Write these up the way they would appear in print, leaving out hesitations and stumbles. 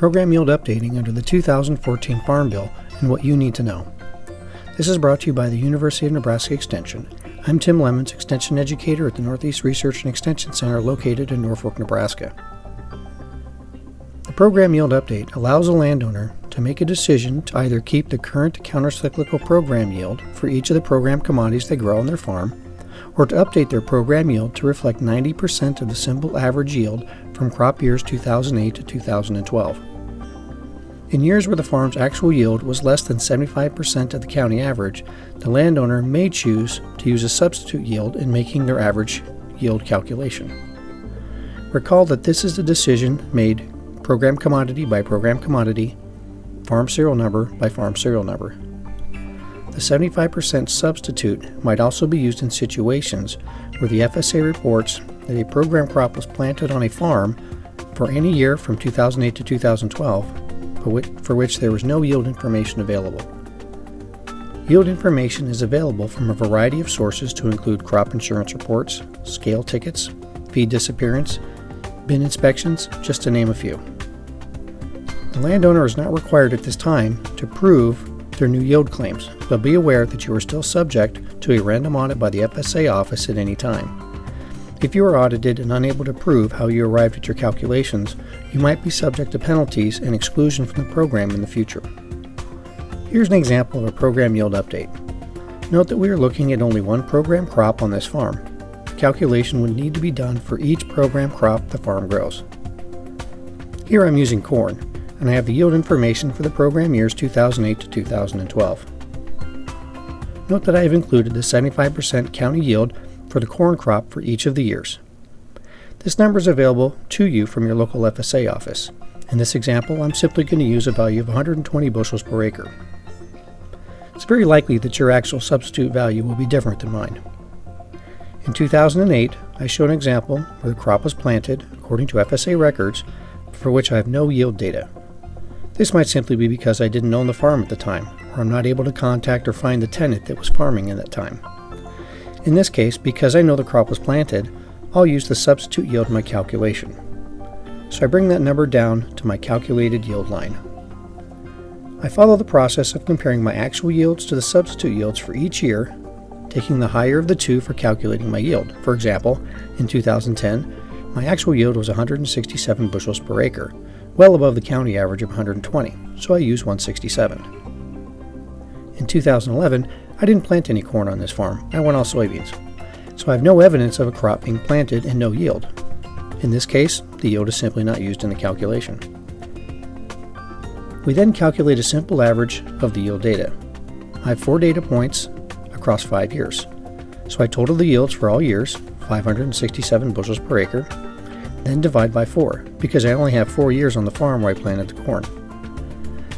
Program Yield Updating under the 2014 Farm Bill and what you need to know. This is brought to you by the University of Nebraska Extension. I'm Tim Lemons, Extension Educator at the Northeast Research and Extension Center located in Norfolk, Nebraska. The Program Yield Update allows a landowner to make a decision to either keep the current countercyclical program yield for each of the program commodities they grow on their farm, or to update their program yield to reflect 90% of the simple average yield from crop years 2008 to 2012. In years where the farm's actual yield was less than 75% of the county average, the landowner may choose to use a substitute yield in making their average yield calculation. Recall that this is a decision made program commodity by program commodity, farm serial number by farm serial number. The 75% substitute might also be used in situations where the FSA reports that a program crop was planted on a farm for any year from 2008 to 2012 for which there was no yield information available. Yield information is available from a variety of sources to include crop insurance reports, scale tickets, feed disappearance, bin inspections, just to name a few. The landowner is not required at this time to prove their new yield claims, but be aware that you are still subject to a random audit by the FSA office at any time. If you are audited and unable to prove how you arrived at your calculations, you might be subject to penalties and exclusion from the program in the future. Here's an example of a program yield update. Note that we are looking at only one program crop on this farm. The calculation would need to be done for each program crop the farm grows. Here I'm using corn, and I have the yield information for the program years 2008 to 2012. Note that I have included the 75% county yield for the corn crop for each of the years. This number is available to you from your local FSA office. In this example, I'm simply going to use a value of 120 bushels per acre. It's very likely that your actual substitute value will be different than mine. In 2008, I show an example where the crop was planted according to FSA records for which I have no yield data. This might simply be because I didn't own the farm at the time, or I'm not able to contact or find the tenant that was farming at that time. In this case, because I know the crop was planted, I'll use the substitute yield in my calculation. So I bring that number down to my calculated yield line. I follow the process of comparing my actual yields to the substitute yields for each year, taking the higher of the two for calculating my yield. For example, in 2010, my actual yield was 167 bushels per acre, well above the county average of 120, so I use 167. In 2011, I didn't plant any corn on this farm. I went all soybeans. So I have no evidence of a crop being planted and no yield. In this case, the yield is simply not used in the calculation. We then calculate a simple average of the yield data. I have 4 data points across 5 years. So I total the yields for all years, 567 bushels per acre, then divide by 4, because I only have 4 years on the farm where I planted the corn.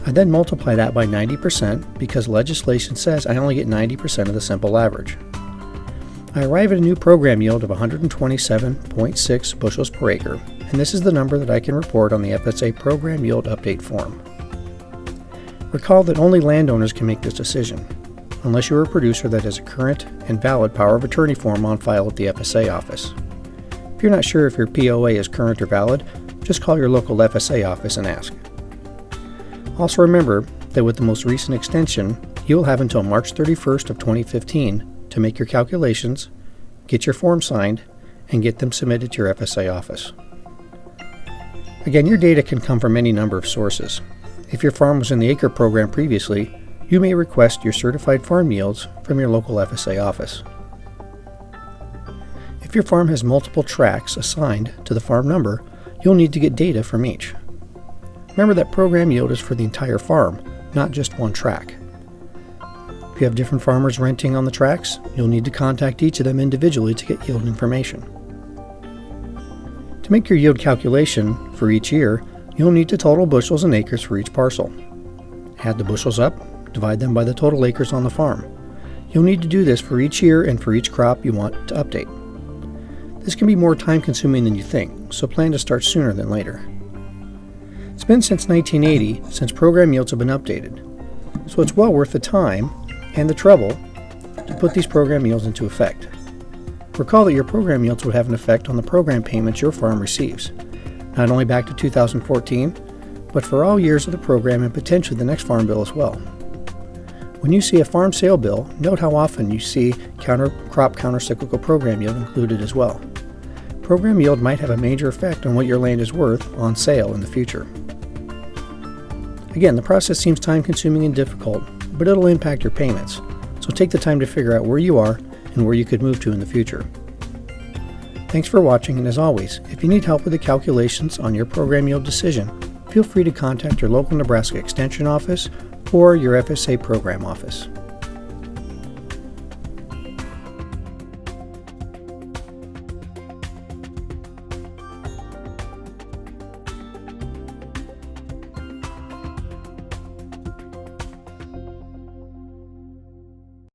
I then multiply that by 90% because legislation says I only get 90% of the simple average. I arrive at a new program yield of 127.6 bushels per acre, and this is the number that I can report on the FSA Program Yield Update form. Recall that only landowners can make this decision, unless you are a producer that has a current and valid power of attorney form on file at the FSA office. If you're not sure if your POA is current or valid, just call your local FSA office and ask. Also remember that with the most recent extension, you will have until March 31st of 2015 to make your calculations, get your form signed, and get them submitted to your FSA office. Again, your data can come from any number of sources. If your farm was in the acre program previously, you may request your certified farm yields from your local FSA office. If your farm has multiple tracts assigned to the farm number, you'll need to get data from each. Remember that program yield is for the entire farm, not just one tract. If you have different farmers renting on the tracts, you'll need to contact each of them individually to get yield information. To make your yield calculation for each year, you'll need to total bushels and acres for each parcel. Add the bushels up, divide them by the total acres on the farm. You'll need to do this for each year and for each crop you want to update. This can be more time-consuming than you think, so plan to start sooner than later. It's been since 1980 since program yields have been updated, so it's well worth the time and the trouble to put these program yields into effect. Recall that your program yields would have an effect on the program payments your farm receives, not only back to 2014, but for all years of the program and potentially the next farm bill as well. When you see a farm sale bill, note how often you see crop countercyclical program yield included as well. Program yield might have a major effect on what your land is worth on sale in the future. Again, the process seems time-consuming and difficult, but it'll impact your payments, so take the time to figure out where you are and where you could move to in the future. Thanks for watching, and as always, if you need help with the calculations on your program yield decision, feel free to contact your local Nebraska Extension office or your FSA program office.